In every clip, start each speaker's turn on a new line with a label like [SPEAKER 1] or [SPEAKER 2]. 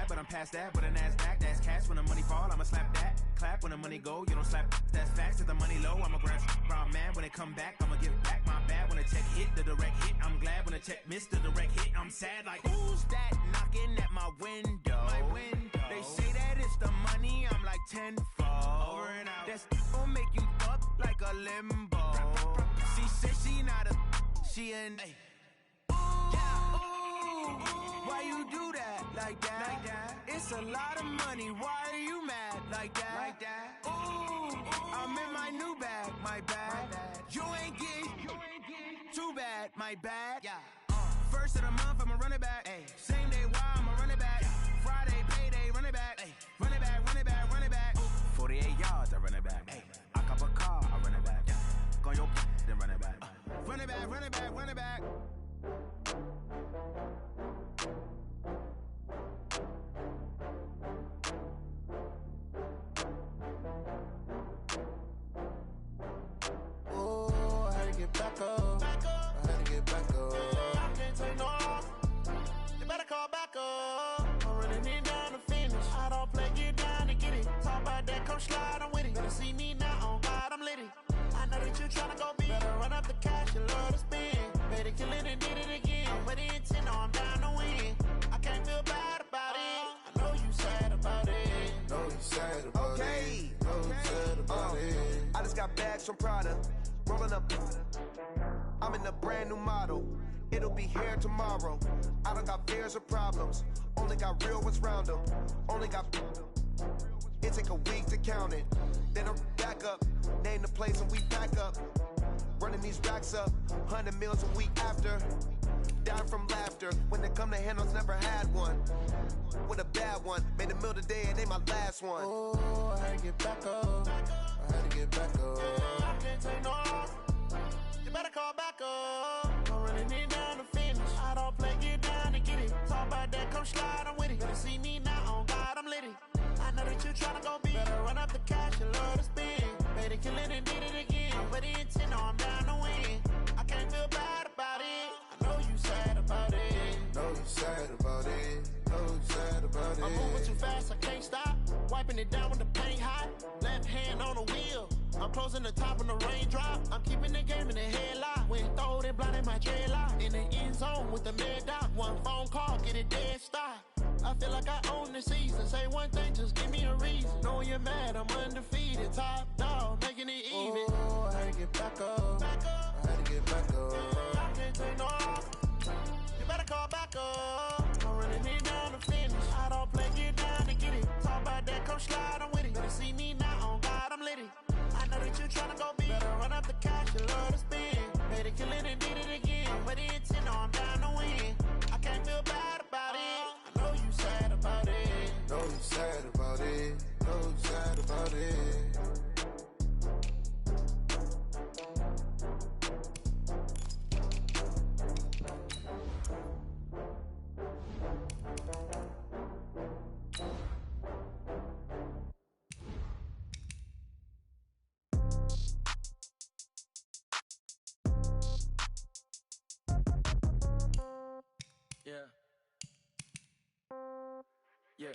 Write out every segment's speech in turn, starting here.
[SPEAKER 1] but I'm past that. With a NASDAQ, that's cash. When the money fall, I'ma slap that. Clap when the money go, you don't slap. That's facts. If the money low, I'ma grab brown man. When it come back, I'ma give back my bad. When the check hit, the direct hit. I'm glad when the check missed the direct hit. I'm sad like, who's that knocking at my window? They say that it's the money, I'm like tenfold. Over and out. That's gon' make you fuck like a limbo. She said she not a, she an. Why you do that like that? It's a lot of money. Why are you mad like that? Ooh, I'm in my new bag, my bad. You ain't get too bad, my bad. First of the month, I'ma run it back. Same day, why I'ma run it back. Friday, payday, run it back. Run it back, run it back, run it back. 48 yards, I run it back. I cop a car, I run it back. Go your then run it back. Run it back, run it back, run it back.
[SPEAKER 2] Get back up. I had to get back up. I can't take no loss. You better call back up. I'm running it down to finish. I don't play, get down to get it. Talk about that, come slide, I'm with it. Better see me now, on God, I'm litty. I know that you tryna go big. Better run up the cash, you love to spend. Better kill it and did it again. I'm with the intent, no, I'm down to win. I can't feel bad about it. I know you sad about it. Know you sad about it. Know you sad about it.
[SPEAKER 3] I just got bags from Prada. Rolling up, I'm in a brand new model. It'll be here tomorrow. I don't got fears or problems. Only got real ones round them. Only got. It take a week to count it. Then I back up, name the place and we pack up. Running these racks up, 100 meals a week after. Down from laughter. When they come to handles, never had one. With a bad one, made a meal today and they my last one.
[SPEAKER 2] Oh, I had to get back up. I had to get back up. I can't take no loss. You better call back up. I'm running it down to finish. I don't play, get down to get it. Talk about that, come slide, I'm with it. Better see me now, on God, I'm litty. I know that you tryna go big. Better run up the cash, you love to spend. Better kill it and did it again. I'm with the intent, no, I'm down to win. I can't feel bad about it. I know you sad about it. Know you sad about it. Know you sad about it. I'm moving too fast, I can't stop. Wiping it down when the paint hot. Left hand on the wheel. I'm closing the top when the raindrop. I'm keeping the game in the headlock. When throwed and blinded my dreadlock. In the end zone with the mad dot. One phone call, get it dead stop. I feel like I own the season. Say one thing, just give me a reason. Knowing you're mad, I'm undefeated. Top dog, making it even. Oh, I had to get back up. I had to get back up. I can't take no loss. You better call back up. I'm running it down to finish. I don't play, get down to get it. Talk about that, come slide, I'm with it. Better see me now, on God, I'm litty. I know that you tryna go big. Better run up the cash, you love to spend. Better kill it and did it again. I'm with the intent, no, I'm down to win. I can't feel bad about it. I know you sad about it. Know you sad about it. Know you sad about it.
[SPEAKER 4] Yeah. Yeah,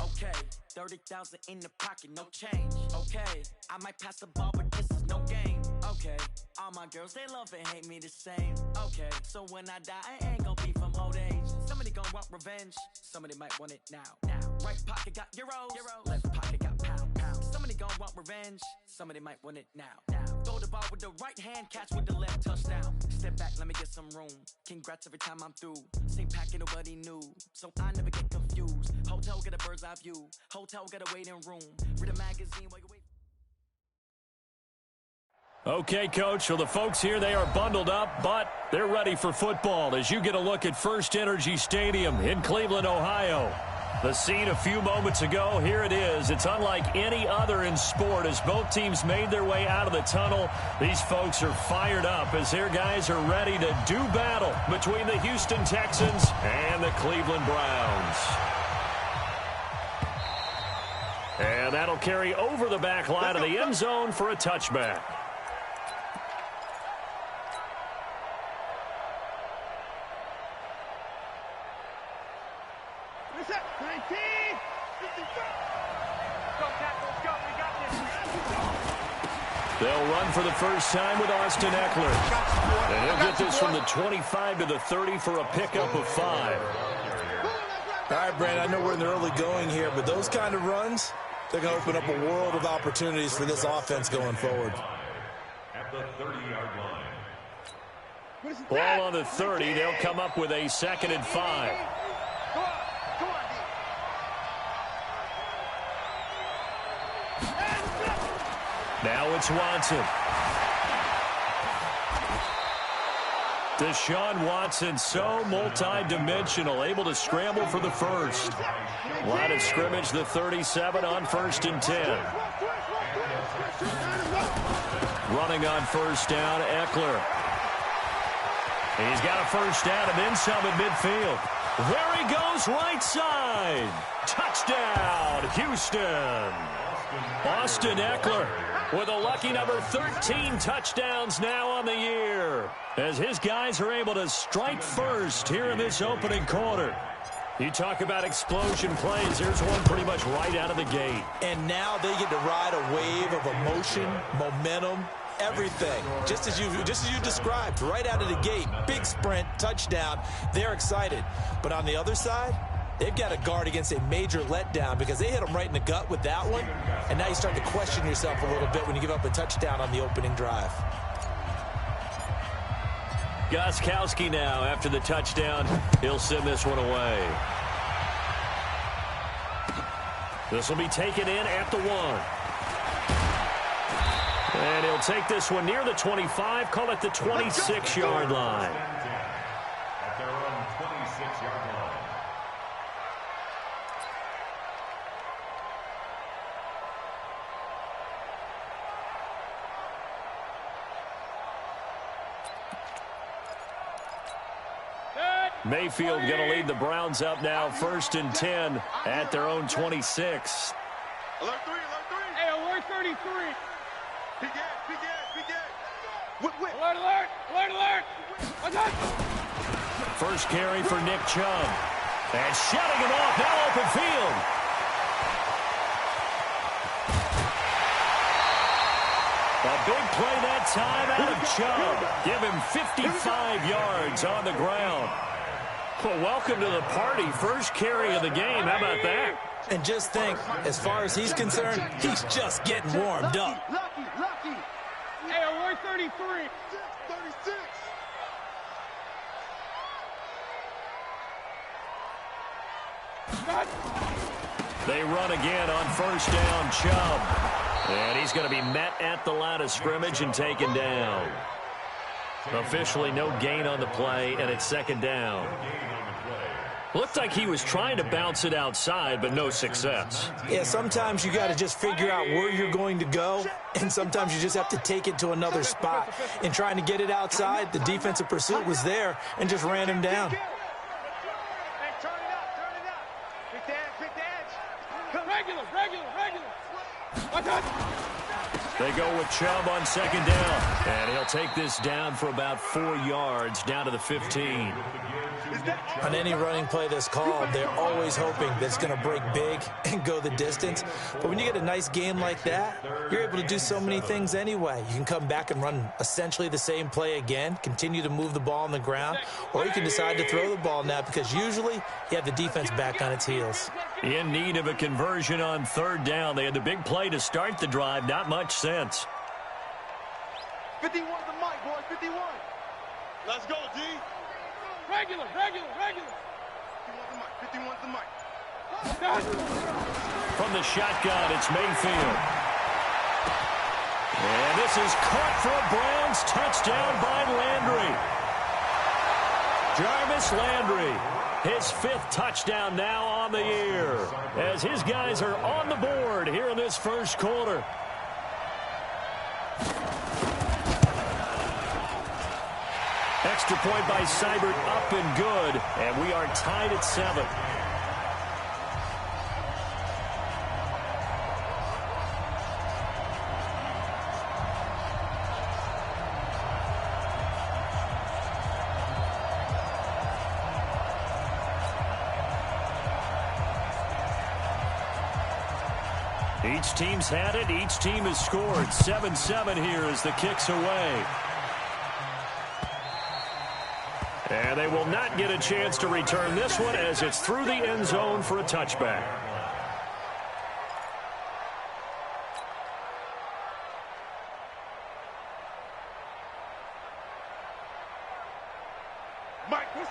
[SPEAKER 4] okay. 30,000 in the pocket, no change. Okay, I might pass the ball, but this is no game. Okay, all my girls, they love and hate me the same. Okay, so when I die, I ain't gonna be from old age. Somebody gonna want revenge, somebody might want it now. Right pocket got euros, left pocket got pounds. Somebody gonna want revenge, somebody might want it now. Throw the ball with the right hand, catch with the left, touchdown. Step back, let me get some room. Congrats every time I'm through. Same packet, nobody knew, so I never get confused. Hotel get a bird's eye view. Hotel get a waiting room. Read a magazine while you wait.
[SPEAKER 5] Okay, Coach, so the folks here, they are bundled up, but they're ready for football as you get a look at First Energy Stadium in Cleveland, Ohio. The scene a few moments ago, here it is. It's unlike any other in sport as both teams made their way out of the tunnel. These folks are fired up as their guys are ready to do battle between the Houston Texans and the Cleveland Browns. And that'll carry over the back line of the end zone for a touchback. They'll run for the first time with Austin Eckler. And he'll get this from the 25 to the 30 for a pickup of 5.
[SPEAKER 6] All right, Brandon, I know we're in the early going here, but those kind of runs, they're going to open up a world of opportunities for this offense going forward.
[SPEAKER 7] At the 30-yard line.
[SPEAKER 5] Ball on the 30. They'll come up with a 2nd and 5. Now it's Watson. Deshaun Watson, so multi-dimensional, able to scramble for the first. Line of scrimmage, the 37 on 1st and 10. Running on first down, Eckler. He's got a first down and then some at midfield. There he goes, right side. Touchdown, Houston. Austin Eckler with a lucky number 13 touchdowns now on the year, as his guys are able to strike first here in this opening quarter. You talk about explosion plays. Here's one pretty much right out of the gate.
[SPEAKER 6] And now they get to ride a wave of emotion, momentum, everything. Just as you described, right out of the gate. Big sprint, touchdown. They're excited. But on the other side, they've got to guard against a major letdown because they hit them right in the gut with that one. And now you start to question yourself a little bit when you give up a touchdown on the opening drive.
[SPEAKER 5] Gostkowski now after the touchdown. He'll send this one away. This will be taken in at the 1. And he'll take this one near the 25, call it the 26-yard line.
[SPEAKER 7] At their own 26-yard line.
[SPEAKER 5] Mayfield going to lead the Browns up now, 1st and 10 at their own 26.
[SPEAKER 2] Alert 3, alert 3.
[SPEAKER 8] Hey, alert 33.
[SPEAKER 2] Big gas.
[SPEAKER 8] Alert, alert, alert, alert. Okay.
[SPEAKER 5] First carry for Nick Chubb. And shutting him off, now open field. A big play that time out of Chubb. Give him 55 yards on the ground. Well, welcome to the party. First carry of the game. How about that?
[SPEAKER 6] And just think, as far as he's concerned, he's just getting warmed up.
[SPEAKER 2] Lucky.
[SPEAKER 8] Hey, alert 33.
[SPEAKER 2] 36.
[SPEAKER 5] They run again on first down, Chubb. And he's going to be met at the line of scrimmage and taken down. Officially no gain on the play, and it's 2nd down. Looked like he was trying to bounce it outside, but no success.
[SPEAKER 6] Yeah, sometimes you got to just figure out where you're going to go, and sometimes you just have to take it to another spot. In trying to get it outside, the defensive pursuit was there and just ran him down.
[SPEAKER 8] Hey, turn it up. Big dance. Regular.
[SPEAKER 5] They go with Chubb on 2nd down. And he'll take this down for about 4 yards, down to the 15.
[SPEAKER 6] On any running play that's called, they're always hoping that it's going to break big and go the distance. But when you get a nice game like that, you're able to do so many things anyway. You can come back and run essentially the same play again, continue to move the ball on the ground, or you can decide to throw the ball now because usually you have the defense back on its heels.
[SPEAKER 5] In need of a conversion on 3rd down. They had the big play to start the drive. Not much sense.
[SPEAKER 2] 51 the mic, boys. 51. Let's go, D.
[SPEAKER 8] Regular.
[SPEAKER 2] 51 the mic.
[SPEAKER 5] From the shotgun, it's Mayfield. And this is caught for a Browns touchdown by Landry. Jarvis Landry, his 5th touchdown now on the year, as his guys are on the board here in this first quarter. Extra point by Seibert, up and good, and we are tied at 7. Each team's had it. Each team has scored. 7-7 here as the kick's away. And they will not get a chance to return this one as it's through the end zone for a touchback.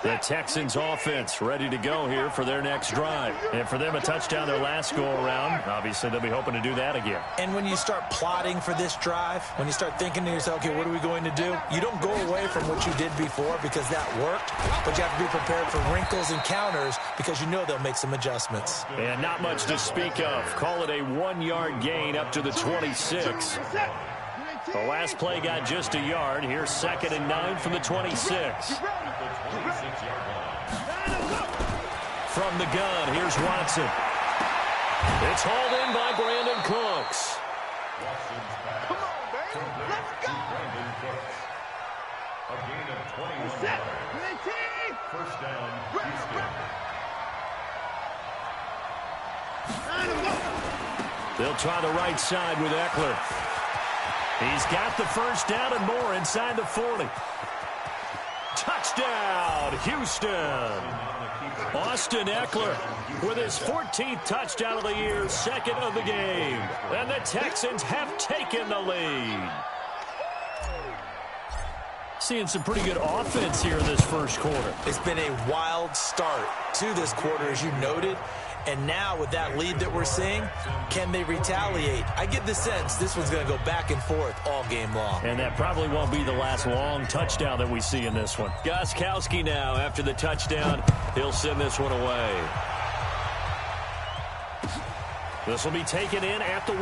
[SPEAKER 5] The Texans offense ready to go here for their next drive. And for them, a touchdown their last go-around. Obviously, they'll be hoping to do that again.
[SPEAKER 6] And when you start plotting for this drive, when you start thinking to yourself, okay, what are we going to do? You don't go away from what you did before because that worked, but you have to be prepared for wrinkles and counters because you know they'll make some adjustments.
[SPEAKER 5] And not much to speak of. Call it a 1-yard gain up to the 26. The last play got just a yard. Here's 2nd and 9 from the 26. From the gun, here's Watson. It's hauled in by Brandon Cooks.
[SPEAKER 2] Come on, baby. Let's go.
[SPEAKER 7] A gain of 21 yards. First down, Houston.
[SPEAKER 5] They'll try the right side with Eckler. He's got the first down and more inside the 40. Touchdown, Houston. Austin Eckler with his 14th touchdown of the year, 2nd of the game. And the Texans have taken the lead. Seeing some pretty good offense here in this first quarter.
[SPEAKER 6] It's been a wild start to this quarter, as you noted. And now with that lead that we're seeing, can they retaliate? I get the sense this one's going to go back and forth all game long.
[SPEAKER 5] And that probably won't be the last long touchdown that we see in this one. Gostkowski now after the touchdown. He'll send this one away. This will be taken in at the 1.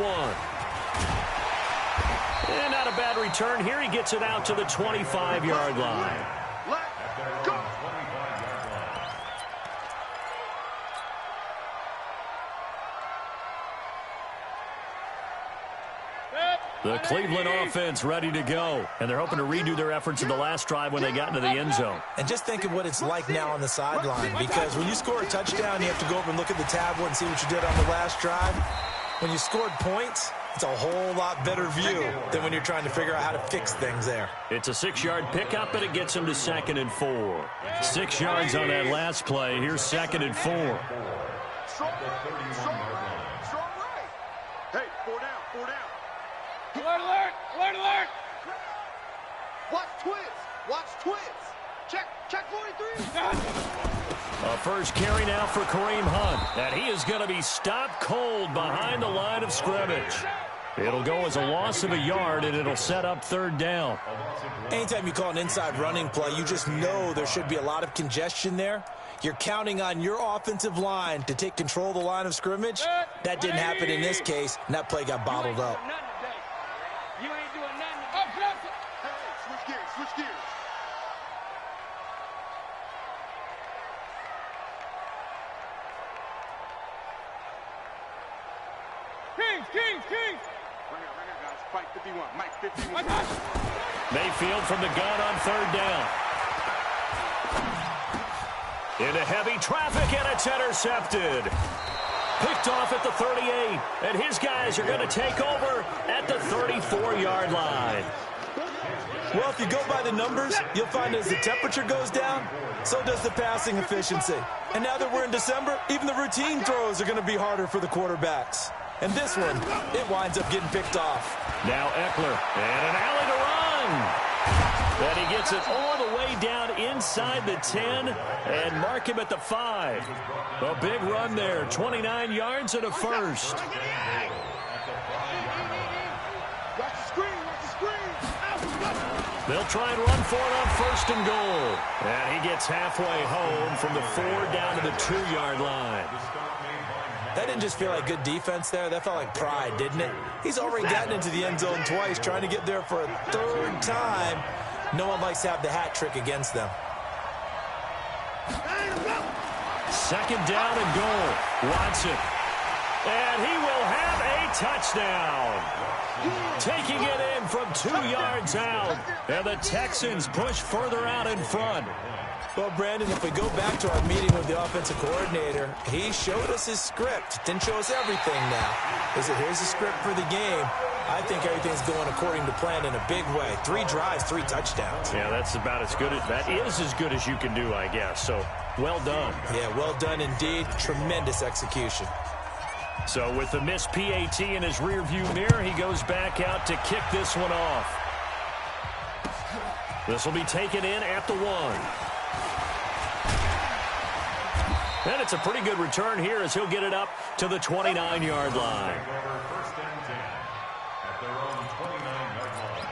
[SPEAKER 5] And not a bad return here. He gets it out to the 25-yard line.
[SPEAKER 2] Let's go.
[SPEAKER 5] The Cleveland offense ready to go. And they're hoping to redo their efforts in the last drive when they got into the end zone.
[SPEAKER 6] And just think of what it's like now on the sideline, because when you score a touchdown, you have to go over and look at the tablet and see what you did on the last drive. When you scored points, it's a whole lot better view than when you're trying to figure out how to fix things there.
[SPEAKER 5] It's a 6-yard pickup, and it gets them to 2nd and 4. 6 yards on that last play. Here's 2nd and 4.
[SPEAKER 2] Strong right. Hey, 4 down, 4 down.
[SPEAKER 8] Alert, alert, alert, alert.
[SPEAKER 2] Watch twins. Watch twins. Check 43.
[SPEAKER 5] A first carry now for Kareem Hunt. And he is going to be stopped cold behind the line of scrimmage. It'll go as a loss of a yard, and it'll set up 3rd down.
[SPEAKER 6] Anytime you call an inside running play, you just know there should be a lot of congestion there. You're counting on your offensive line to take control of the line of scrimmage. That didn't happen in this case, and that play got bottled up.
[SPEAKER 8] You ain't doing nothing.
[SPEAKER 2] Hey, switch gears, switch gears.
[SPEAKER 8] Kings.
[SPEAKER 2] Right now, guys. Fight 51. Mike 51.
[SPEAKER 5] Mayfield from the gun on 3rd down. Into heavy traffic, and it's intercepted. Picked off at the 38, and his guys are going to take over at the 34-yard line.
[SPEAKER 6] Well, if you go by the numbers, you'll find as the temperature goes down, so does the passing efficiency. And now that we're in December, even the routine throws are going to be harder for the quarterbacks. And this one, it winds up getting picked off.
[SPEAKER 5] Now Eckler, and an alley to run. And he gets it all the way down inside the 10 and mark him at the 5. A big run there, 29 yards and a first.
[SPEAKER 2] Watch the screen, watch the screen.
[SPEAKER 5] They'll try and run for it on 1st and goal. And he gets halfway home from the 4 down to the 2-yard line.
[SPEAKER 6] That didn't just feel like good defense there. That felt like pride, didn't it? He's already gotten into the end zone twice, trying to get there for a 3rd time. No one likes to have the hat trick against them.
[SPEAKER 5] 2nd down and goal. Watson. And he will have a touchdown. Taking it in from 2 yards out. And the Texans push further out in front.
[SPEAKER 6] Well, Brandon, if we go back to our meeting with the offensive coordinator, he showed us his script. Didn't show us everything now. He said, here's the script for the game. I think everything's going according to plan in a big way. 3 drives, 3 touchdowns.
[SPEAKER 5] Yeah, that's about as good as that is as good as you can do, I guess. So, well done.
[SPEAKER 6] Yeah, well done indeed. Tremendous execution.
[SPEAKER 5] So with the missed PAT in his rearview mirror, he goes back out to kick this one off. This will be taken in at the 1. And it's a pretty good return here as he'll get it up to the 29-yard line.
[SPEAKER 7] First and 10 at their own 29-yard line.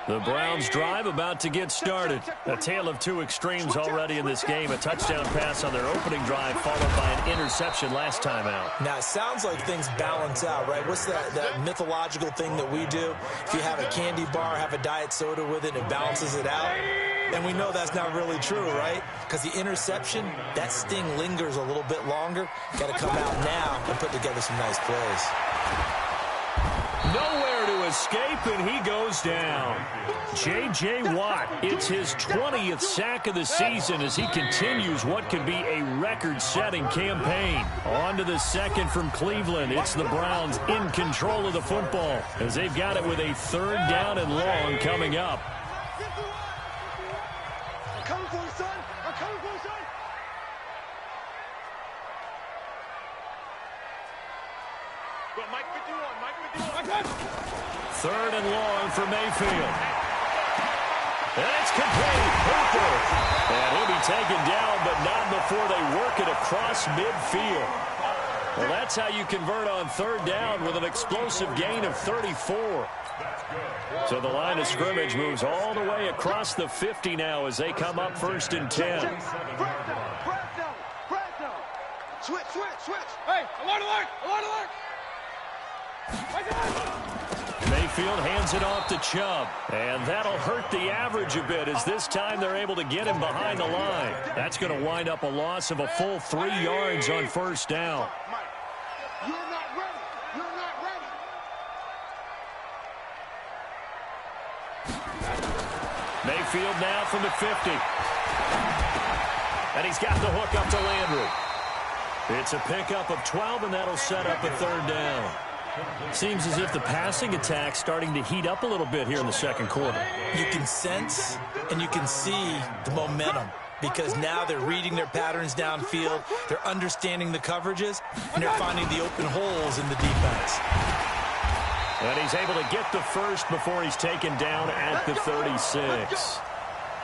[SPEAKER 5] The Browns drive about to get started. A tale of 2 extremes already in this game. A touchdown pass on their opening drive followed by an interception last time out.
[SPEAKER 6] Now, it sounds like things balance out, right? What's that mythological thing that we do? If you have a candy bar, have a diet soda with it, it balances it out. And we know that's not really true, right? Because the interception, that sting lingers a little bit longer. Got to come out now and put together some nice plays.
[SPEAKER 5] Nowhere to escape, and he goes down. J.J. Watt, it's his 20th sack of the season as he continues what could be a record-setting campaign. On to the second from Cleveland. It's the Browns in control of the football as they've got it with a 3rd down and long coming up.
[SPEAKER 8] I'm coming for you, son. I'm coming for you, son. Well, Mike 51, Mike 51.
[SPEAKER 5] 3rd and long for Mayfield. And it's complete. Hooper. And he'll be taken down, but not before they work it across midfield. Well, that's how you convert on 3rd down with an explosive gain of 34. So the line of scrimmage moves all the way across the 50 now as they come up 1st and 10.
[SPEAKER 8] Switch. Hey, alert, alert, alert, alert.
[SPEAKER 5] Mayfield hands it off to Chubb, and that'll hurt the average a bit as this time they're able to get him behind the line. That's going to wind up a loss of a full 3 yards on 1st down.
[SPEAKER 8] You're not ready. You're not ready.
[SPEAKER 5] Mayfield now from the 50. And he's got the hook up to Landry. It's a pickup of 12, and that'll set up a 3rd down. Seems as if the passing attack's starting to heat up a little bit here in the 2nd quarter.
[SPEAKER 6] You can sense and you can see the momentum because now they're reading their patterns downfield, they're understanding the coverages, and they're finding the open holes in the defense.
[SPEAKER 5] And he's able to get the first before he's taken down at the 36.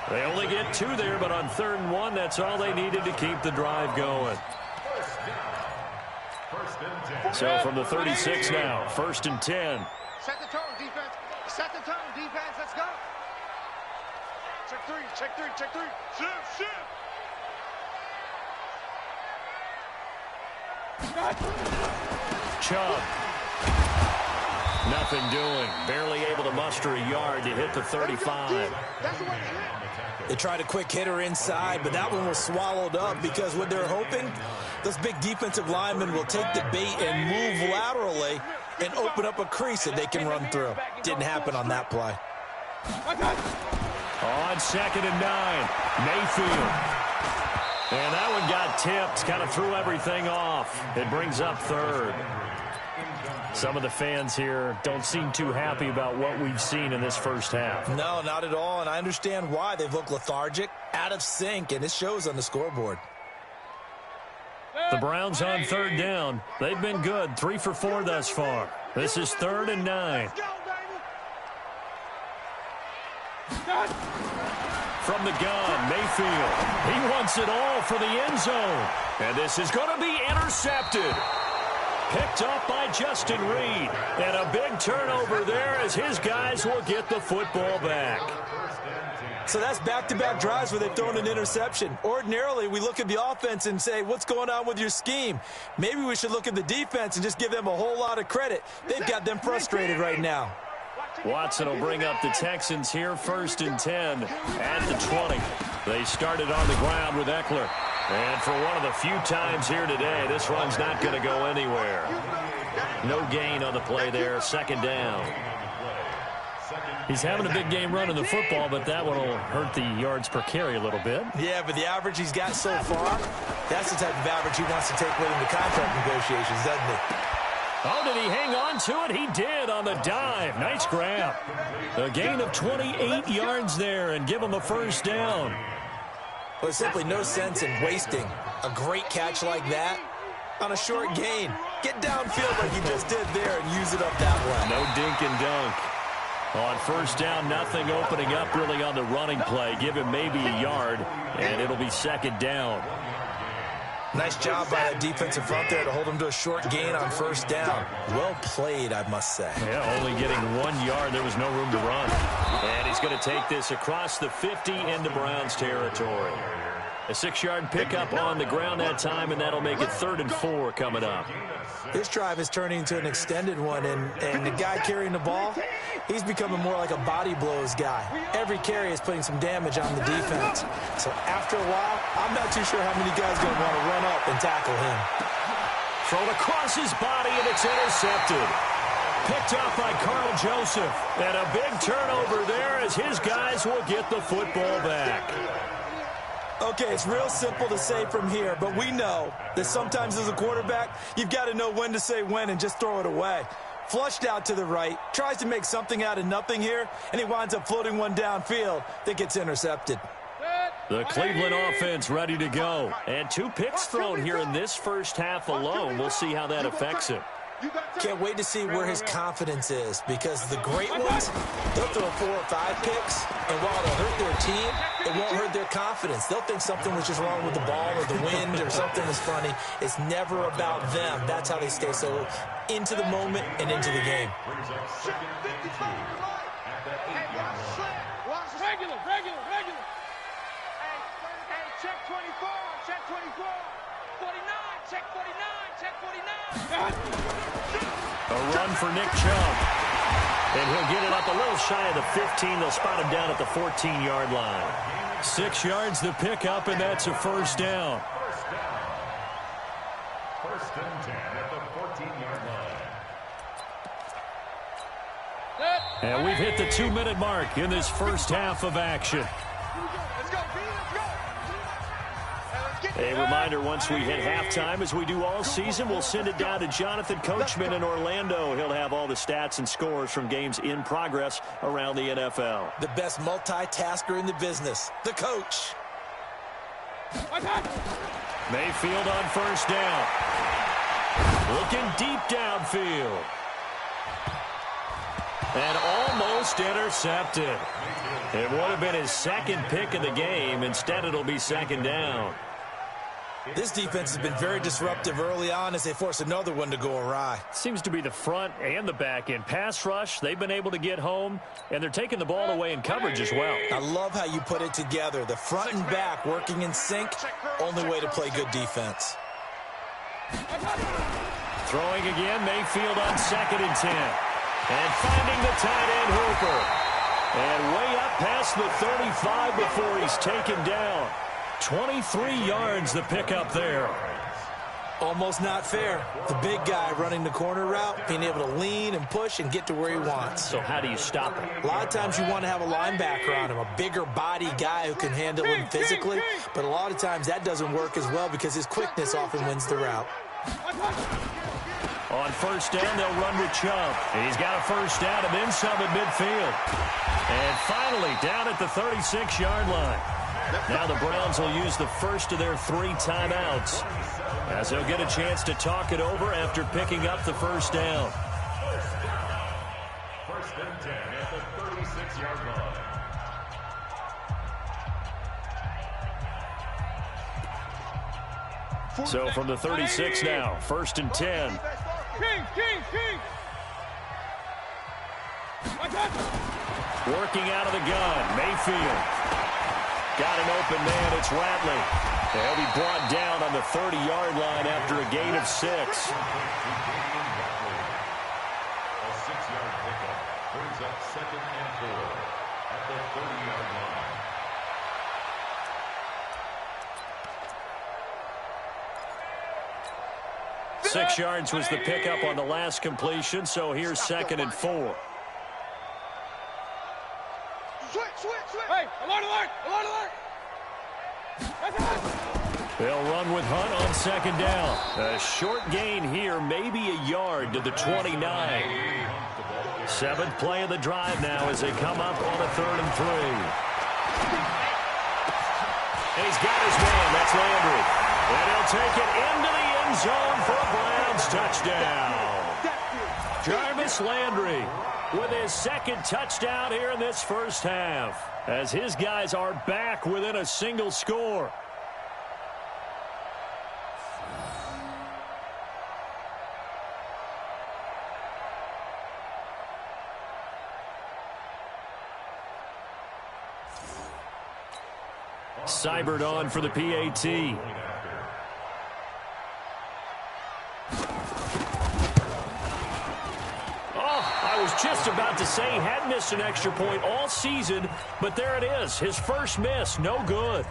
[SPEAKER 5] They only get 2 there, but on 3rd and 1, that's all they needed to keep the drive going. So from the 36 now, 1st and 10.
[SPEAKER 8] Set the tone, defense. Set the tone, defense. Let's go. Check 3, check 3, check 3. Shift.
[SPEAKER 5] Chubb. Nothing doing. Barely able to muster a yard to hit the 35.
[SPEAKER 8] That's the way to hit.
[SPEAKER 6] They tried a quick hitter inside, but that one was swallowed up because what they're hoping, those big defensive linemen will take the bait and move laterally and open up a crease that they can run through. Didn't happen on that play.
[SPEAKER 5] On 2nd and 9, Mayfield. And that one got tipped, kind of threw everything off. It brings up 3rd. Some of the fans here don't seem too happy about what we've seen in this first half.
[SPEAKER 6] No, not at all, and I understand why. They've looked lethargic, out of sync, and it shows on the scoreboard.
[SPEAKER 5] The Browns on 3rd down. They've been good, 3 for 4 thus far. This is 3rd and 9. From the gun, Mayfield. He wants it all for the end zone. And this is going to be intercepted. Picked up by Justin Reed. And a big turnover there as his guys will get the football back.
[SPEAKER 6] So that's back-to-back drives where they've thrown an interception. Ordinarily, we look at the offense and say, what's going on with your scheme? Maybe we should look at the defense and just give them a whole lot of credit. They've got them frustrated right now.
[SPEAKER 5] Watson will bring up the Texans here, 1st and 10 at the 20. They started on the ground with Eckler. And for one of the few times here today, this run's not going to go anywhere. No gain on the play there, second down.
[SPEAKER 9] He's having a big game running the football, but that one will hurt the yards per carry a little bit.
[SPEAKER 6] Yeah, but the average he's got so far, that's the type of average he wants to take with him to contract negotiations, doesn't he?
[SPEAKER 5] Oh, did he hang on to it? He did on the dive. Nice grab. A gain of 28 yards there and give him a first down.
[SPEAKER 6] Well, there's simply no sense in wasting a great catch like that on a short gain. Get downfield like he just did there and use it up that way.
[SPEAKER 5] No dink and dunk. On first down, nothing opening up really on the running play. Give him maybe a yard, and it'll be second down.
[SPEAKER 6] Nice job by that defensive front there to hold him to a short gain on first down. Well played, I must say.
[SPEAKER 5] Yeah, only getting 1 yard. There was no room to run. And he's going to take this across the 50 into Browns territory. A 6-yard pickup on the ground that time, and that'll make it 3rd and 4 coming up.
[SPEAKER 6] This drive is turning into an extended one, and the guy carrying the ball, he's becoming more like a body blows guy. Every carry is putting some damage on the defense. So after a while, I'm not too sure how many guys are going to want to run up and tackle him.
[SPEAKER 5] Thrown across his body, and it's intercepted. Picked off by Carl Joseph. And a big turnover there as his guys will get the football back.
[SPEAKER 6] Okay, it's real simple to say from here, but we know that sometimes as a quarterback, you've got to know when to say when and just throw it away. Flushed out to the right, tries to make something out of nothing here, and he winds up floating one downfield that gets intercepted.
[SPEAKER 5] The Cleveland offense ready to go. And 2 picks thrown here in this first half alone. We'll see how that affects him.
[SPEAKER 6] Can't wait to see where his confidence is, because the great ones, they'll throw 4 or 5 picks, and while it'll hurt their team, it won't hurt their confidence. They'll think something was just wrong with the ball or the wind or something was funny. It's never about them. That's how they stay so into the moment and into the game.
[SPEAKER 8] Regular. Hey, check 24, check 24. 49, check 49, check 49.
[SPEAKER 5] A run for Nick Chubb. And he'll get it up a little shy of the 15. They'll spot him down at the 14-yard line. 6 yards the pickup, and that's a first down.
[SPEAKER 7] First and 10 at the 14-yard line.
[SPEAKER 5] And we've hit the 2-minute mark in this first half of action. A reminder, once we hit halftime, as we do all season, we'll send it down to Jonathan Coachman in Orlando. He'll have all the stats and scores from games in progress around the NFL.
[SPEAKER 6] The best multitasker in the business, the coach.
[SPEAKER 5] Mayfield on first down. Looking deep downfield. And almost intercepted. It would have been his second pick of the game. Instead, it'll be second down.
[SPEAKER 6] This defense has been very disruptive early on as they force another one to go awry.
[SPEAKER 5] Seems to be the front and the back end. Pass rush, they've been able to get home, and they're taking the ball away in coverage as well.
[SPEAKER 6] I love how you put it together. The front and back working in sync, only way to play good defense.
[SPEAKER 5] Throwing again, Mayfield on 2nd and 10. And finding the tight end Hooper. And way up past the 35 before he's taken down. 23 yards the pickup there.
[SPEAKER 6] Almost not fair. The big guy running the corner route, being able to lean and push and get to where he wants.
[SPEAKER 5] So how do you stop him?
[SPEAKER 6] A lot of times you want to have a linebacker on him, a bigger body guy who can handle him physically. But a lot of times that doesn't work as well because his quickness often wins the route.
[SPEAKER 5] On first down, they'll run with Chubb. He's got a first down and then some at midfield. And finally, down at the 36-yard line. Now the Browns will use the first of their 3 timeouts as they'll get a chance to talk it over after picking up the first down.
[SPEAKER 7] First and 10 at the 36-yard line.
[SPEAKER 5] So from the 36 now, 1st and 10. Working out of the gun, Mayfield. Got an open man, it's Ratley. They'll be brought down on the 30-yard line after a gain of 6.
[SPEAKER 7] A 6-yard pickup brings up 2nd and 4 at the 30-yard
[SPEAKER 5] 6 yards was the pickup on the last completion, so here's 2nd and 4.
[SPEAKER 8] Hey, alert!
[SPEAKER 5] They'll run with Hunt on 2nd down. A short gain here, maybe a yard to the 29. 7th play of the drive now as they come up on a 3rd and 3. And he's got his man. That's Landry. And he'll take it into the end zone for a Browns touchdown. Jarvis Landry with his 2nd touchdown here in this first half, as his guys are back within a single score. Seibert on for the PAT. I was just about to say he had missed an extra point all season, but there it is. His first miss, no good.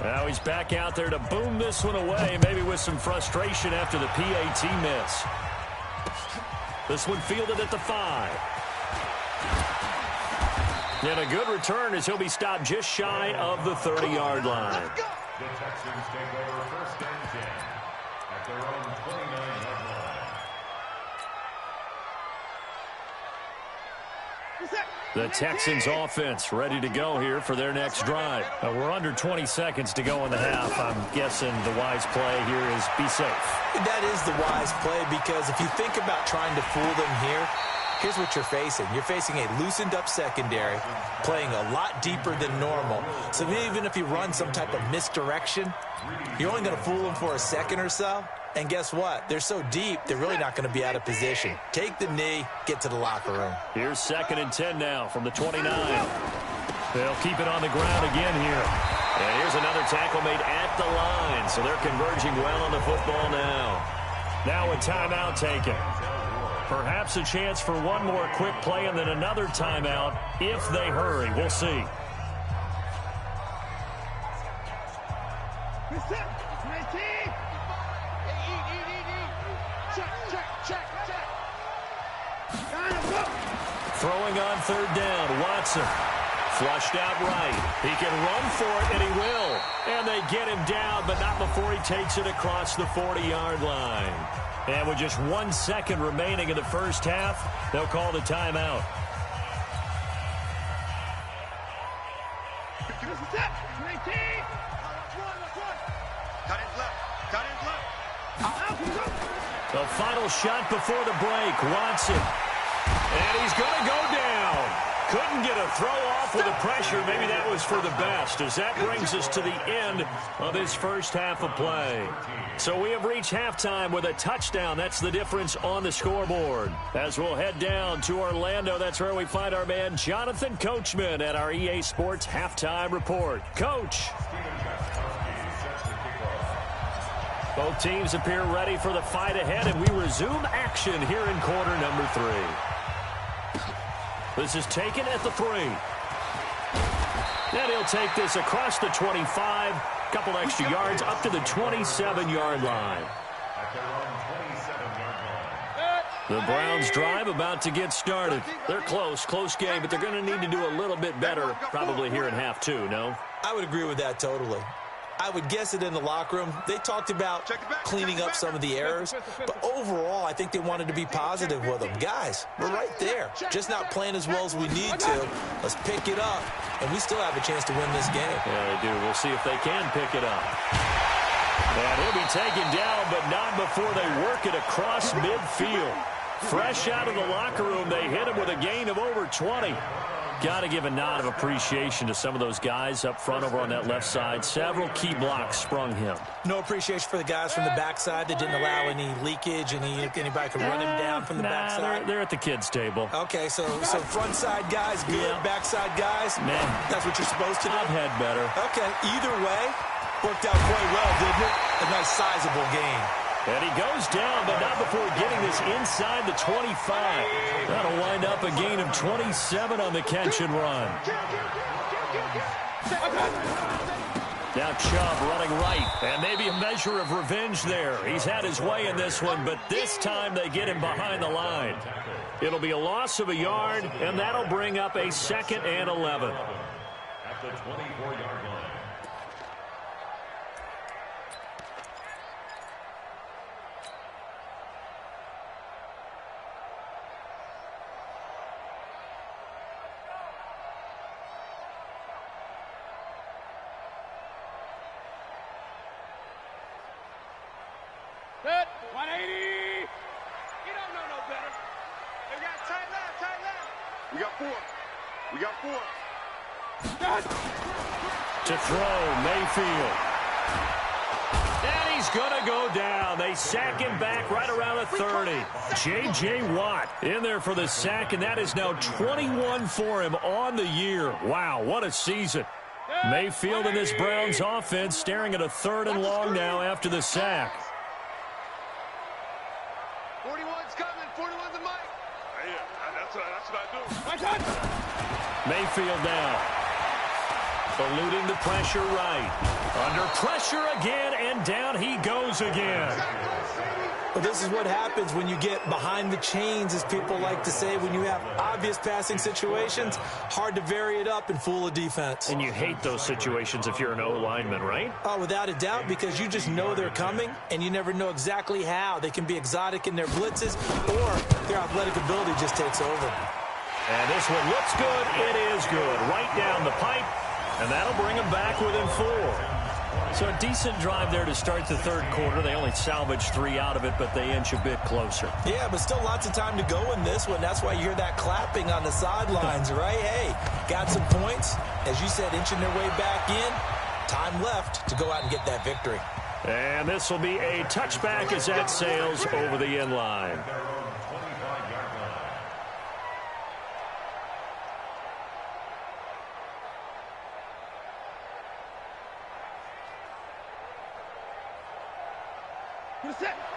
[SPEAKER 5] Now he's back out there to boom this one away, maybe with some frustration after the PAT miss. This one fielded at the 5. And a good return as he'll be stopped just shy of the 30-yard line.
[SPEAKER 7] The Texans take over 1st and 10 at their own 29-yard line.
[SPEAKER 5] The Texans offense ready to go here for their next drive. We're under 20 seconds to go in the half. I'm guessing the wise play here is be safe.
[SPEAKER 6] That is the wise play, because if you think about trying to fool them here, here's what you're facing. You're facing a loosened-up secondary, playing a lot deeper than normal. So even if you run some type of misdirection, you're only going to fool them for a second or so. And guess what? They're so deep, they're really not going to be out of position. Take the knee, get to the locker room.
[SPEAKER 5] Here's 2nd and 10 now from the 29. They'll keep it on the ground again here. And here's another tackle made at the line. So they're converging well on the football now. Now a timeout taken. Perhaps a chance for one more quick play and then another timeout if they hurry. We'll see. Throwing on 3rd down, Watson. Flushed out right. He can run for it, and he will. And they get him down, but not before he takes it across the 40-yard line. And with just 1 second remaining in the first half, they'll call the timeout. The final shot before the break, Watson. And he's going to go down. Couldn't get a throw off with the pressure. Maybe that was for the best, as that brings us to the end of this first half of play. So we have reached halftime with a touchdown. That's the difference on the scoreboard. As we'll head down to Orlando, that's where we find our man Jonathan Coachman at our EA Sports Halftime Report. Coach. Both teams appear ready for the fight ahead, and we resume action here in quarter number 3. This is taken at the 3. And he'll take this across the 25. Couple extra yards up to the 27-yard line. The Browns drive about to get started. They're close game, but they're going to need to do a little bit better probably here in half 2, no?
[SPEAKER 6] I would agree with that totally. I would guess it in the locker room. They talked about cleaning up some of the errors, but overall, I think they wanted to be positive with them. Guys, we're right there. Just not playing as well as we need to. Let's pick it up, and we still have a chance to win this game.
[SPEAKER 5] Yeah, they do. We'll see if they can pick it up. And he'll be taken down, but not before they work it across midfield. Fresh out of the locker room, they hit him with a gain of over 20. Got to give a nod of appreciation to some of those guys up front over on that left side. Several key blocks sprung him.
[SPEAKER 6] No appreciation for the guys from the backside that didn't allow any leakage, anybody could run him down from the backside.
[SPEAKER 5] They're at the kids' table.
[SPEAKER 6] Okay, so front side guys good, backside guys, that's what you're supposed to do?
[SPEAKER 5] I've had better.
[SPEAKER 6] Okay, either way, worked out quite well, didn't it? A nice sizable gain.
[SPEAKER 5] And he goes down, but not before getting this inside the 25. That'll wind up a gain of 27 on the catch and run. Now Chubb running right, and maybe a measure of revenge there. He's had his way in this one, but this time they get him behind the line. It'll be a loss of a yard, and that'll bring up a 2nd and 11.
[SPEAKER 7] At the 24-yard line.
[SPEAKER 8] Good. 180. You don't know no better. We got tight left, tight left. We got 4. We got 4. Good.
[SPEAKER 5] To throw, Mayfield. And he's going to go down. They sack him back right around the 30. J.J. Watt in there for the sack, and that is now 21 for him on the year. Wow, what a season. Mayfield and this Browns offense staring at a 3rd and long now after the sack.
[SPEAKER 8] 41's coming. 41's the mic. Yeah, that's what I do. My touch.
[SPEAKER 5] Mayfield now. Eluding the pressure right. Under pressure again, and down he goes again.
[SPEAKER 6] Well, this is what happens when you get behind the chains, as people like to say. When you have obvious passing situations, hard to vary it up and fool a defense.
[SPEAKER 5] And you hate those situations if you're an O-lineman, right?
[SPEAKER 6] Oh, without a doubt, because you just know they're coming, and you never know exactly how. They can be exotic in their blitzes, or their athletic ability just takes over.
[SPEAKER 5] And this one looks good. It is good. Right down the pipe, and that'll bring them back within 4. So a decent drive there to start the 3rd quarter. They only salvaged 3 out of it, but they inch a bit closer.
[SPEAKER 6] Yeah, but still lots of time to go in this one. That's why you hear that clapping on the sidelines, right? Hey, got some points. As you said, inching their way back in. Time left to go out and get that victory.
[SPEAKER 5] And this will be a touchback as that sails over the end line.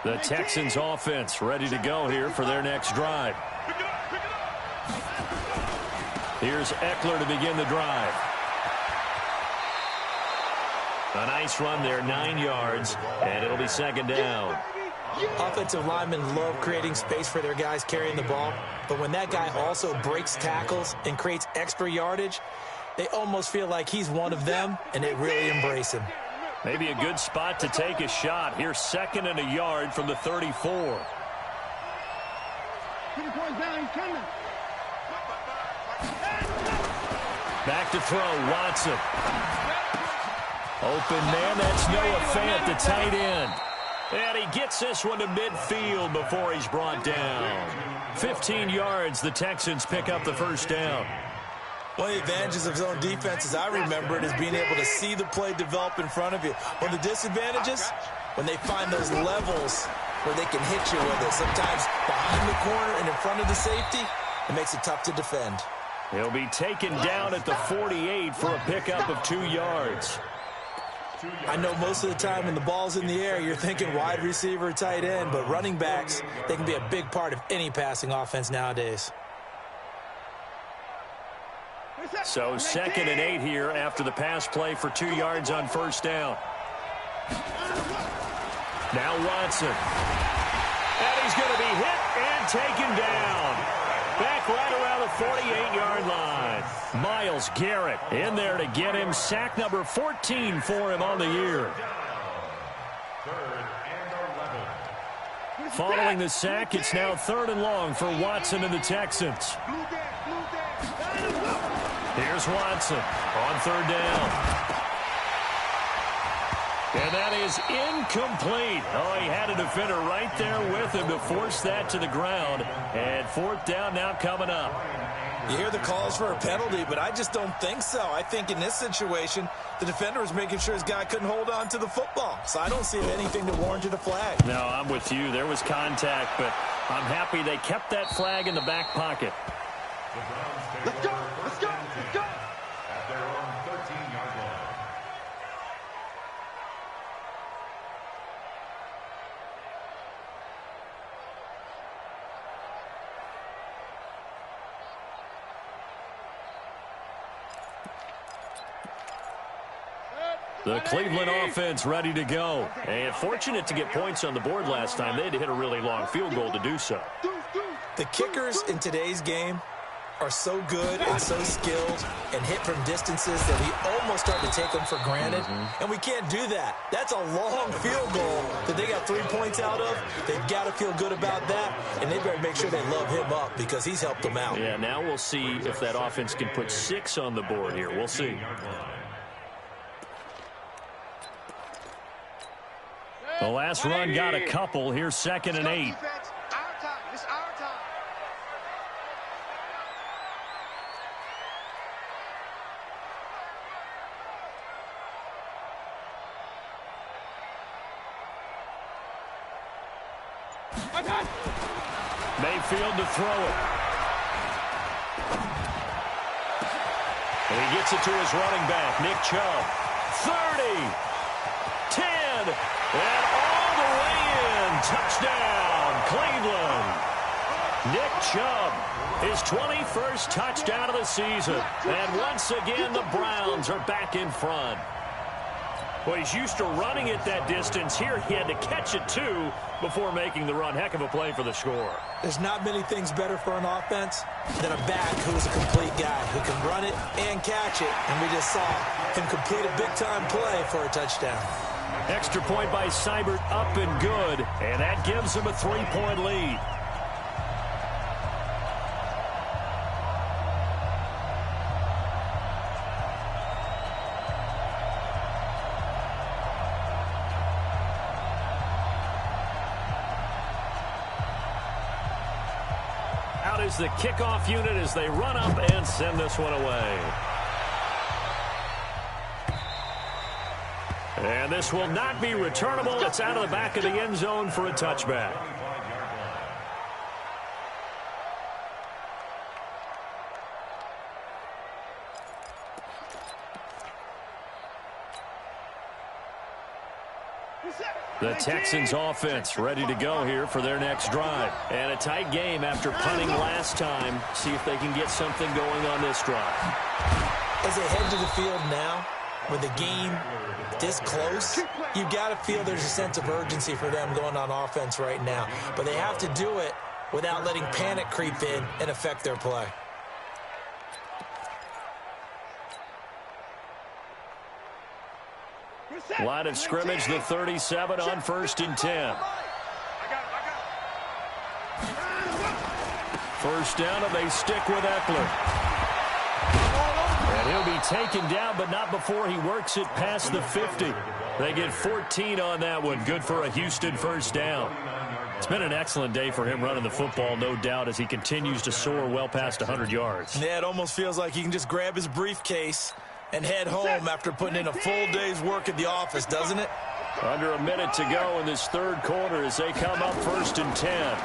[SPEAKER 5] The Texans offense ready to go here for their next drive. Here's Eckler to begin the drive. A nice run there, 9 yards, and it'll be 2nd down.
[SPEAKER 6] Offensive linemen love creating space for their guys carrying the ball, but when that guy also breaks tackles and creates extra yardage, they almost feel like he's one of them, and they really embrace him.
[SPEAKER 5] Maybe a good spot to take a shot. Here's 2nd and a yard from the 34. Back to throw, Watson. Open man, that's Noah Fant, the tight end. And he gets this one to midfield before he's brought down. 15 yards, the Texans pick up the 1st down.
[SPEAKER 6] One of the advantages of zone defense, as I remember it, is being able to see the play develop in front of you. One of the disadvantages, when they find those levels where they can hit you with it. Sometimes behind the corner and in front of the safety, it makes it tough to defend.
[SPEAKER 5] He'll be taken down at the 48 for a pickup of 2 yards.
[SPEAKER 6] I know most of the time when the ball's in the air, you're thinking wide receiver, tight end, but running backs, they can be a big part of any passing offense nowadays.
[SPEAKER 5] So 2nd and 8 here after the pass play for 2 yards on 1st down. Now Watson. And he's going to be hit and taken down. Back right around the 48-yard line. Myles Garrett in there to get him. Sack number 14 for him on the year. Following the sack, it's now 3rd and long for Watson and the Texans. Here's Watson on 3rd down. And that is incomplete. Oh, he had a defender right there with him to force that to the ground. And 4th down now coming up.
[SPEAKER 6] You hear the calls for a penalty, but I just don't think so. I think in this situation, the defender was making sure his guy couldn't hold on to the football. So I don't see anything that warranted a flag.
[SPEAKER 5] No, I'm with you. There was contact, but I'm happy they kept that flag in the back pocket.
[SPEAKER 8] Let's go! Let's go! Let's go!
[SPEAKER 7] At their own 13-yard line.
[SPEAKER 5] The Cleveland offense ready to go. And fortunate to get points on the board last time. They had to hit a really long field goal to do so.
[SPEAKER 6] The kickers in today's game are so good and so skilled and hit from distances that we almost start to take them for granted. And we can't do that. That's a long field goal that they got 3 points out of. They've got to feel good about that, and they better make sure they love him up because he's helped them out.
[SPEAKER 5] Yeah, now we'll see if that offense can put 6 on the board here. We'll see. The last run got a couple. Here's 2nd and 8.
[SPEAKER 8] It's our time.
[SPEAKER 5] Mayfield to throw it. And he gets it to his running back, Nick Chubb. 30, 10, and all the way in. Touchdown, Cleveland. Nick Chubb, his 21st touchdown of the season. And once again, the Browns are back in front. Well, he's used to running it that distance. Here, he had to catch it, too, before making the run. Heck of a play for the score.
[SPEAKER 6] There's not many things better for an offense than a back who's a complete guy who can run it and catch it. And we just saw him complete a big-time play for a touchdown.
[SPEAKER 5] Extra point by Seibert, up and good. And that gives him a 3-point lead. Is the kickoff unit as they run up and send this one away. And this will not be returnable. It's out of the back of the end zone for a touchback. The Texans offense ready to go here for their next drive. And a tight game after punting last time. See if they can get something going on this drive.
[SPEAKER 6] As they head to the field now, with the game this close, you've got to feel there's a sense of urgency for them going on offense right now. But they have to do it without letting panic creep in and affect their play.
[SPEAKER 5] Line of scrimmage, the 37 on 1st and 10. First down, and they stick with Eckler. And he'll be taken down, but not before he works it past the 50. They get 14 on that one. Good for a Houston first down. It's been an excellent day for him running the football, no doubt, as he continues to soar well past 100 yards.
[SPEAKER 6] Yeah, it almost feels like he can just grab his briefcase and head home after putting in a full day's work at the office, doesn't it?
[SPEAKER 5] Under a minute to go in this third quarter as they come up 1st and 10.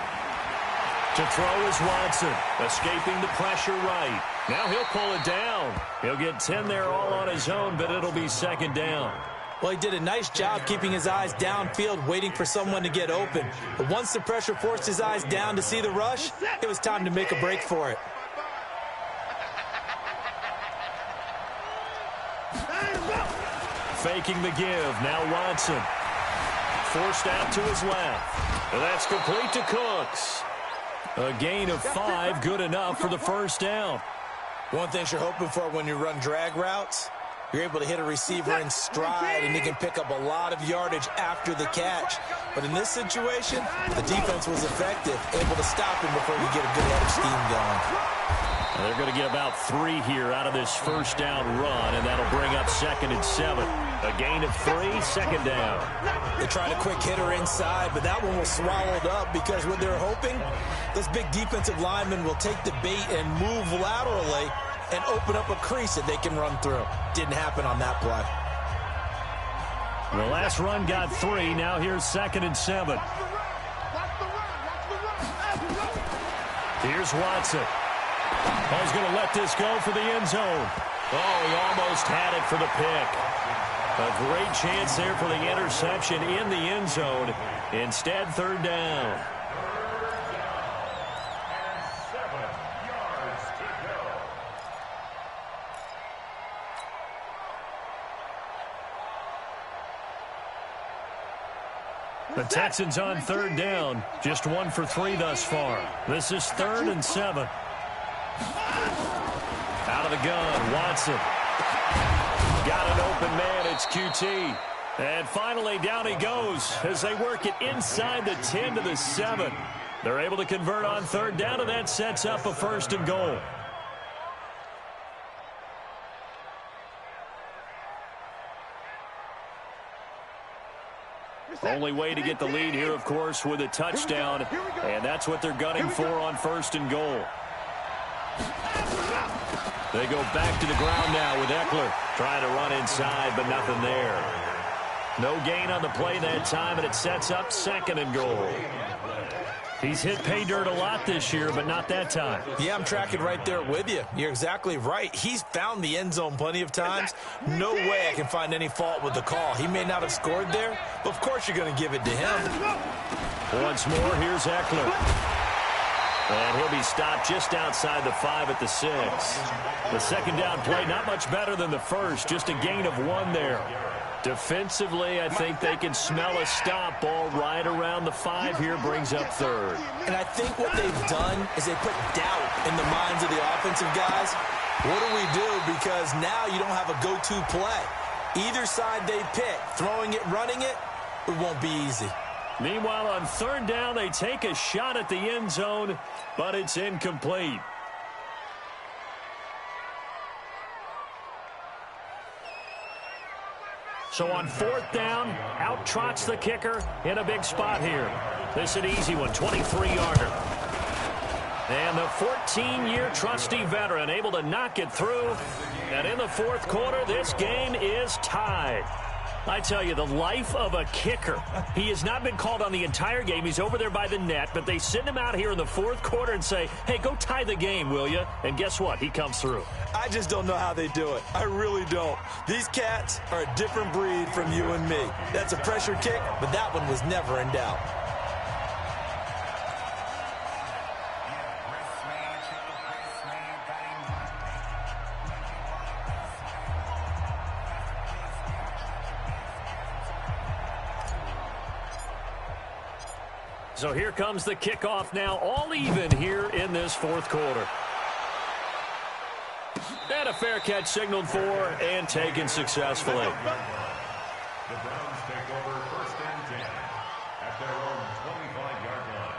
[SPEAKER 5] To throw is Watson, escaping the pressure right. Now he'll pull it down. He'll get 10 there all on his own, but it'll be 2nd down.
[SPEAKER 6] Well, he did a nice job keeping his eyes downfield, waiting for someone to get open. But once the pressure forced his eyes down to see the rush, it was time to make a break for it.
[SPEAKER 5] Faking the give. Now Watson. Forced out to his left. And that's complete to Cooks. A gain of 5, good enough for the first down.
[SPEAKER 6] One thing you're hoping for when you run drag routes, you're able to hit a receiver in stride, and he can pick up a lot of yardage after the catch. But in this situation, the defense was effective, able to stop him before you get a good head of steam going.
[SPEAKER 5] They're going to get about 3 here out of this first down run, and that'll bring up 2nd and 7. A gain of 3, 2nd down.
[SPEAKER 6] They tried a quick hitter inside, but that one was swallowed up because what they're hoping, this big defensive lineman will take the bait and move laterally and open up a crease that they can run through. Didn't happen on that play.
[SPEAKER 5] The last run got 3. Now here's 2nd and 7. Here's Watson. Oh, he's going to let this go for the end zone. Oh, he almost had it for the pick. A great chance there for the interception in the end zone. Instead, 3rd down. The Texans on third down. Just 1 for 3 thus far. This is 3rd and 7. Out of the gun, Watson. Got an open man, it's QT. And finally, down he goes as they work it inside the 10 to the 7. They're able to convert on third down, and that sets up a 1st and goal. Only way to get the lead here, of course, with a touchdown, and that's what they're gunning for on 1st and goal. They go back to the ground now with Eckler trying to run inside, but nothing there. No gain on the play that time, and it sets up 2nd and goal. He's hit pay dirt a lot this year, but not that time.
[SPEAKER 6] Yeah, I'm tracking right there with you. You're exactly right. He's found the end zone plenty of times. No way I can find any fault with the call. He may not have scored there, but of course you're going to give it to him.
[SPEAKER 5] Once more, here's Eckler. And he'll be stopped just outside the 5 at the 6. The 2nd down play, not much better than the first, just a gain of 1 there. Defensively, I think they can smell a stop. Ball right around the 5 here, brings up 3rd.
[SPEAKER 6] And I think what they've done is they put doubt in the minds of the offensive guys. What do we do? Because now you don't have a go-to play. Either side they pick, throwing it, running it, it won't be easy.
[SPEAKER 5] Meanwhile, on 3rd down, they take a shot at the end zone, but it's incomplete. So on 4th down, out trots the kicker in a big spot here. This is an easy one, 23-yarder. And the 14-year trusty veteran able to knock it through. And in the 4th quarter, this game is tied. I tell you, the life of a kicker. He has not been called on the entire game. He's over there by the net, but they send him out here in the 4th quarter and say, hey, go tie the game, will you? And guess what? He comes through.
[SPEAKER 6] I just don't know how they do it. I really don't. These cats are a different breed from you and me. That's a pressure kick, but that one was never in doubt.
[SPEAKER 5] So here comes the kickoff now, all even here in this 4th quarter. And a fair catch signaled for and taken successfully.
[SPEAKER 7] The Browns take over 1st and 10 at their own 25-yard line.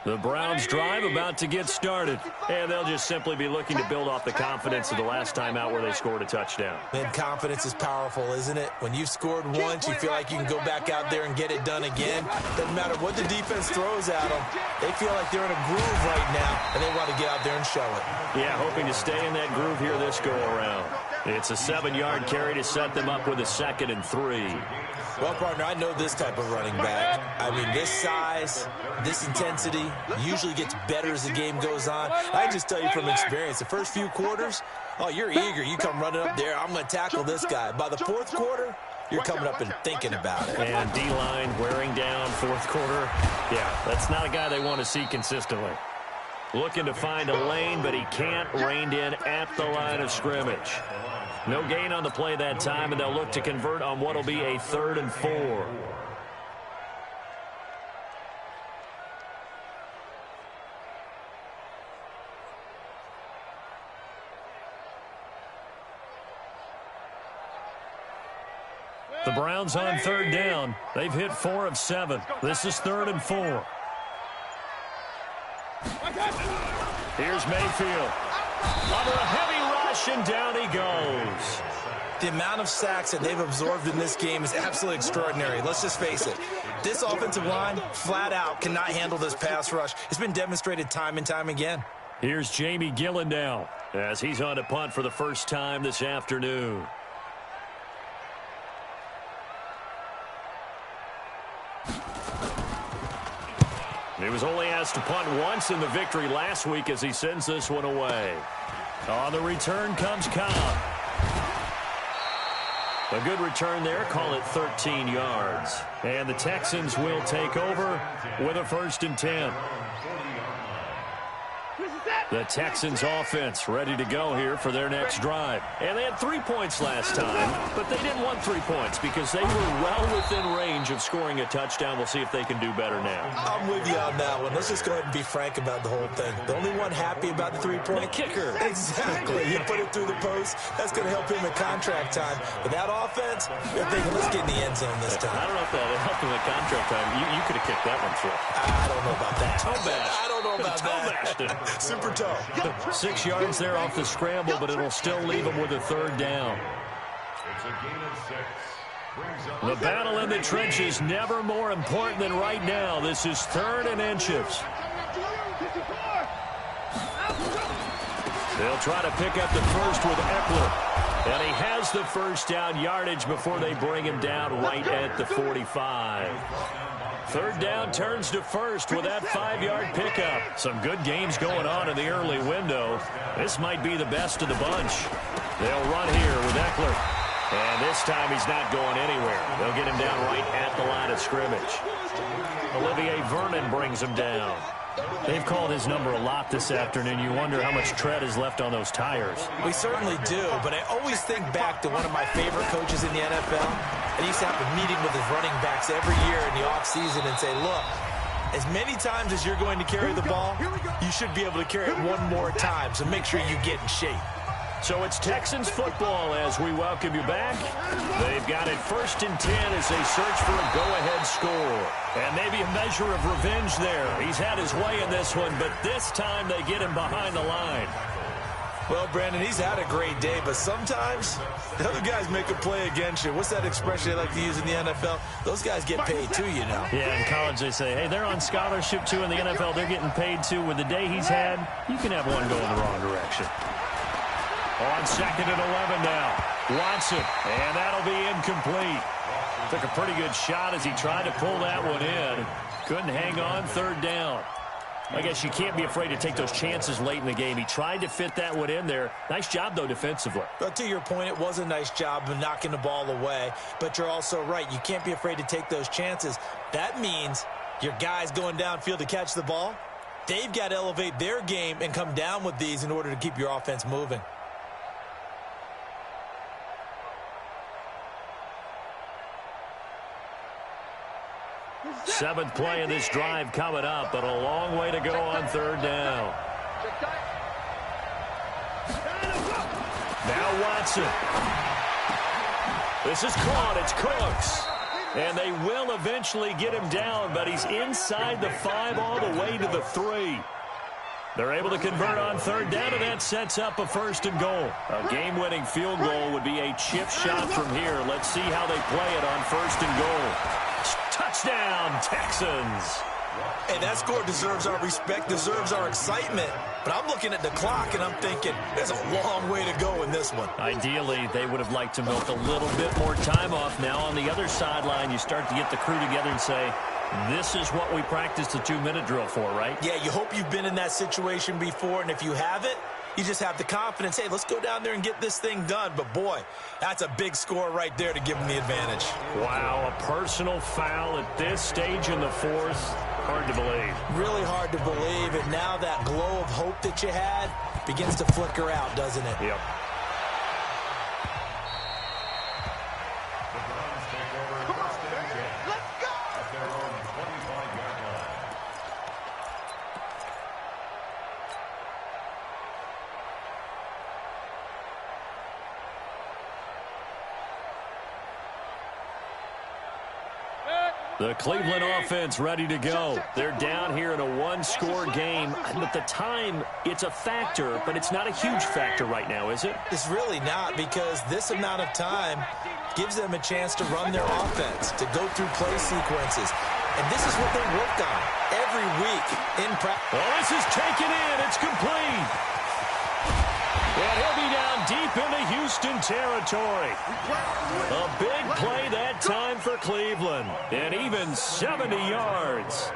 [SPEAKER 5] The Browns drive about to get started, and they'll just simply be looking to build off the confidence of the last time out where they scored a touchdown.
[SPEAKER 6] And confidence is powerful, isn't it? When you've scored once, you feel like you can go back out there and get it done again. Doesn't matter what the defense throws at them. They feel like they're in a groove right now, and they want to get out there and show it.
[SPEAKER 5] Yeah, hoping to stay in that groove here this go-around. It's a 7-yard carry to set them up with a 2nd and 3.
[SPEAKER 6] Well, partner, I know this type of running back. I mean, this size, this intensity usually gets better as the game goes on. I can just tell you from experience, the first few quarters, oh, you're eager. You come running up there, I'm going to tackle this guy. By the 4th quarter, you're coming up and thinking about it.
[SPEAKER 5] And D-line wearing down 4th quarter. Yeah, that's not a guy they want to see consistently. Looking to find a lane, but he can't. Reined in at the line of scrimmage. No gain on the play that time, and they'll look to convert on what will be a 3rd and 4. The Browns on 3rd down. They've hit 4 of 7. This is 3rd and 4. Here's Mayfield. Under a heavy rush, and down he goes.
[SPEAKER 6] The amount of sacks that they've absorbed in this game is absolutely extraordinary. Let's just face it. This offensive line, flat out, cannot handle this pass rush. It's been demonstrated time and time again.
[SPEAKER 5] Here's Jamie Gillen now as he's on a punt for the first time this afternoon. He was only asked to punt once in the victory last week as he sends this one away. On the return comes Cobb. A good return there, call it 13 yards. And the Texans will take over with a 1st and 10. The Texans offense ready to go here for their next drive. And they had 3 points last time, but they didn't want 3 points because they were well within range of scoring a touchdown. We'll see if they can do better now.
[SPEAKER 6] I'm with you on that one. Let's just go ahead and be frank about the whole thing. The only one happy about the 3-point
[SPEAKER 5] the kicker.
[SPEAKER 6] Exactly. You put it through the post. That's going to help him at contract time. But that offense, they're thinking, let's get in the end zone this time.
[SPEAKER 5] I don't know if that helped him at contract time. You could have kicked that one through.
[SPEAKER 6] I don't know about that.
[SPEAKER 5] Toe bash.
[SPEAKER 6] I don't know about
[SPEAKER 5] that.
[SPEAKER 6] Super toe.
[SPEAKER 5] 6 yards there off the scramble, but it'll still leave him with a 3rd down.
[SPEAKER 7] It's a gain of 6.
[SPEAKER 5] The battle in the trenches never more important than right now. This is 3rd and inches. They'll try to pick up the first with Eckler. And he has the first down yardage before they bring him down right at the 45. 3rd down turns to first with that 5-yard pickup. Some good games going on in the early window. This might be the best of the bunch. They'll run here with Eckler. And this time he's not going anywhere. They'll get him down right at the line of scrimmage. Olivier Vernon brings him down. They've called his number a lot this afternoon. You wonder how much tread is left on those tires.
[SPEAKER 6] We certainly do, but I always think back to one of my favorite coaches in the NFL. And he used to have a meeting with his running backs every year in the offseason and say, look, as many times as you're going to carry the ball, you should be able to carry it one more time, so make sure you get in shape.
[SPEAKER 5] So it's Texans football as we welcome you back. They've got it 1st and 10 as they search for a go-ahead score. And maybe a measure of revenge there. He's had his way in this one, but this time they get him behind the line.
[SPEAKER 6] Well, Brandon, he's had a great day, but sometimes the other guys make a play against you. What's that expression they like to use in the NFL? Those guys get paid too, you know.
[SPEAKER 5] Yeah, in college they say, hey, they're on scholarship too. In the NFL, they're getting paid too. With the day he's had, you can have one go in the wrong direction. On 2nd and 11 now. Watson, and that'll be incomplete. Took a pretty good shot as he tried to pull that one in. Couldn't hang on. 3rd down. I guess you can't be afraid to take those chances late in the game. He tried to fit that one in there. Nice job, though, defensively.
[SPEAKER 6] But to your point, it was a nice job of knocking the ball away. But you're also right. You can't be afraid to take those chances. That means your guys going downfield to catch the ball, they've got to elevate their game and come down with these in order to keep your offense moving.
[SPEAKER 5] Seventh play of this drive coming up, but a long way to go on 3rd down. Now Watson. This is caught. It's Cooks. And they will eventually get him down, but he's inside the 5 all the way to the 3. They're able to convert on 3rd down, and that sets up a 1st and goal. A game-winning field goal would be a chip shot from here. Let's see how they play it on 1st and goal. Touchdown, Texans.
[SPEAKER 6] Hey, that score deserves our respect, deserves our excitement. But I'm looking at the clock, and I'm thinking, there's a long way to go in this one.
[SPEAKER 5] Ideally, they would have liked to milk a little bit more time off. Now, on the other sideline, you start to get the crew together and say, this is what we practiced the 2-minute drill for, right?
[SPEAKER 6] Yeah, you hope you've been in that situation before, and if you haven't, you just have the confidence, hey, let's go down there and get this thing done. But, boy, that's a big score right there to give them the advantage.
[SPEAKER 5] Wow, a personal foul at this stage in the 4th. Hard to believe.
[SPEAKER 6] Really hard to believe, and now that glow of hope that you had begins to flicker out, doesn't it?
[SPEAKER 5] Yep.
[SPEAKER 7] The Browns take over 1st and 10 at their own 25-yard line.
[SPEAKER 5] The Cleveland offense ready to go. They're down here in a 1-score game. But the time, it's a factor, but it's not a huge factor right now, is it?
[SPEAKER 6] It's really not, because this amount of time gives them a chance to run their offense, to go through play sequences. And this is what they work on every week in practice.
[SPEAKER 5] Well, this is taken in. It's complete. And he'll be down deep into Houston territory. A big play that time for Cleveland. And even 70 yards.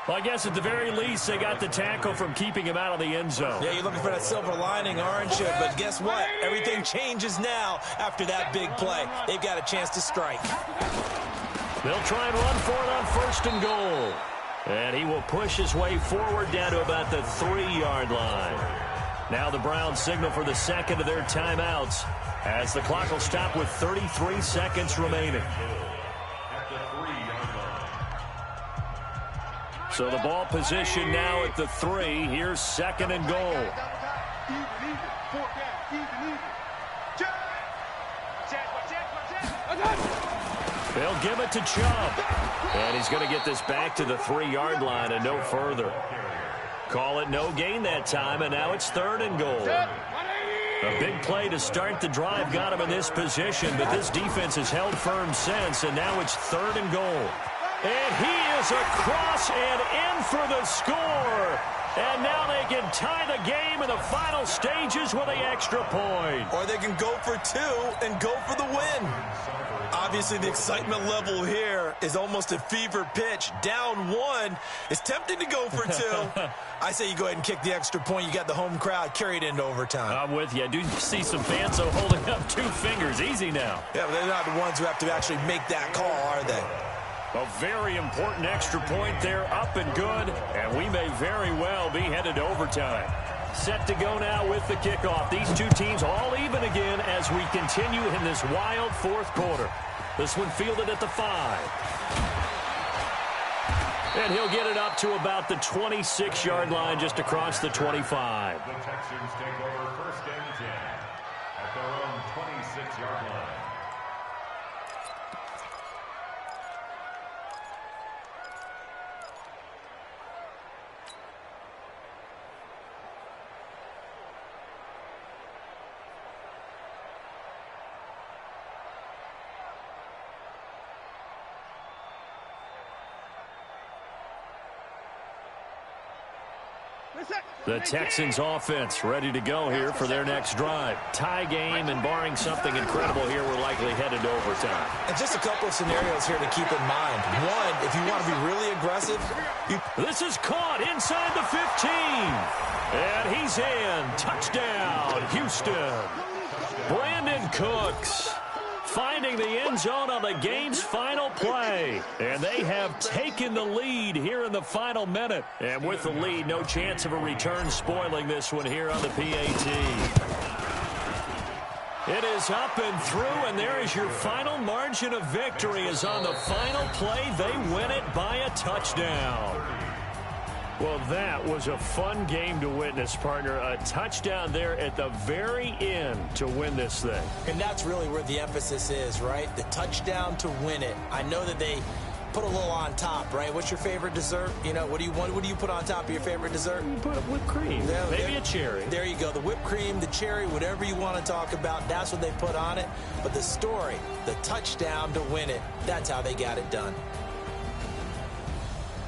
[SPEAKER 5] Well, I guess at the very least, they got the tackle from keeping him out of the end zone.
[SPEAKER 6] Yeah, you're looking for that silver lining, aren't you? But guess what? Everything changes now after that big play. They've got a chance to strike.
[SPEAKER 5] They'll try and run for it on 1st and goal. And he will push his way forward down to about the 3-yard line. Now the Browns signal for the second of their timeouts as the clock will stop with 33 seconds remaining. So the ball position now at the 3. Here's second and goal. They'll give it to Chubb. And he's going to get this back to the 3-yard line and no further. Call it no gain that time, and now it's third and goal. A big play to start the drive got him in this position, but this defense has held firm since, and now it's third and goal. And he is across and in for the score. And now they can tie the game in the final stages with an extra point.
[SPEAKER 6] Or they can go for 2 and go for the win. Obviously, the excitement level here is almost a fever pitch. Down 1. It's tempting to go for 2. I say you go ahead and kick the extra point. You got the home crowd. Carry it into overtime.
[SPEAKER 5] I'm with you. I do see some fans holding up 2 fingers. Easy now.
[SPEAKER 6] Yeah, but they're not the ones who have to actually make that call, are they?
[SPEAKER 5] A very important extra point there, up and good, and we may very well be headed to overtime. Set to go now with the kickoff. These two teams all even again as we continue in this wild fourth quarter. This one fielded at the 5. And he'll get it up to about the 26-yard line, just across the 25.
[SPEAKER 7] The Texans take over first and 10 at their own 26-yard line.
[SPEAKER 5] The Texans offense ready to go here for their next drive. Tie game, and barring something incredible here, we're likely headed to overtime.
[SPEAKER 6] And just a couple of scenarios here to keep in mind. One, if you want to be really aggressive.
[SPEAKER 5] This is caught inside the 15. And he's in. Touchdown, Houston. Brandon Cooks finding the end zone on the game's final play. And they have taken the lead here in the final minute. And with the lead, no chance of a return spoiling this one here on the PAT. It is up and through, and there is your final margin of victory. Is on the final play. They win it by a touchdown. Well, that was a fun game to witness, partner. A touchdown there at the very end to win this thing.
[SPEAKER 6] And that's really where the emphasis is, right? The touchdown to win it. I know that they put a little on top, right? What's your favorite dessert? You know, what do you put on top of your favorite dessert?
[SPEAKER 5] You put whipped cream. Yeah, maybe a cherry.
[SPEAKER 6] There you go. The whipped cream, the cherry, whatever you want to talk about, that's what they put on it. But the story, the touchdown to win it, that's how they got it done.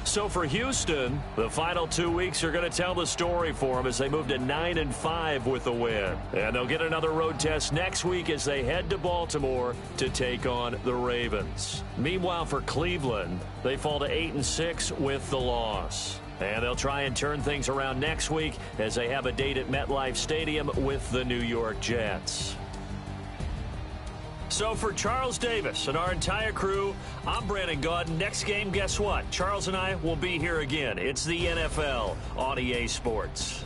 [SPEAKER 5] So for Houston, the final 2 weeks are going to tell the story for them as they move to 9-5 with the win. And they'll get another road test next week as they head to Baltimore to take on the Ravens. Meanwhile, for Cleveland, they fall to 8-6 with the loss. And they'll try and turn things around next week as they have a date at MetLife Stadium with the New York Jets. So for Charles Davis and our entire crew, I'm Brandon Gaudin. Next game, guess what? Charles and I will be here again. It's the NFL on EA Sports.